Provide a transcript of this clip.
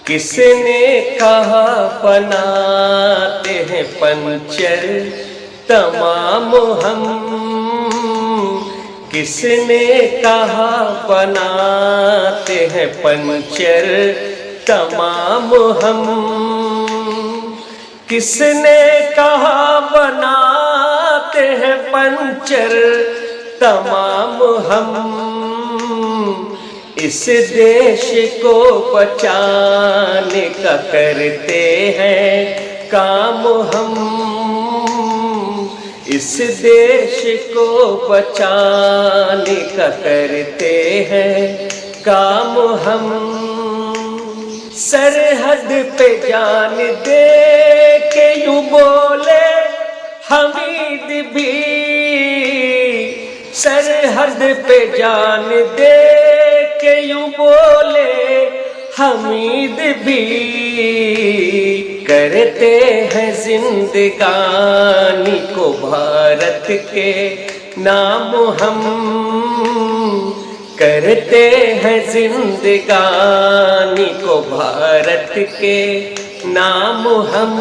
किसने कहा बनाते हैं पंचर तमाम हम, किसने कहा बनाते हैं पंचर तमाम हम, किसने कहा बनाते हैं पंचर तमाम हम, इस देश को बचाने का करते हैं काम हम, इस देश को बचाने का करते हैं काम हम। सरहद पे जान दे के यूं बोले हमीद भी, सरहद पे जान दे के यूं बोले हमीद भी, करते हैं जिंदगानी को भारत के नाम हम, करते हैं जिंदगानी को भारत के नाम हम।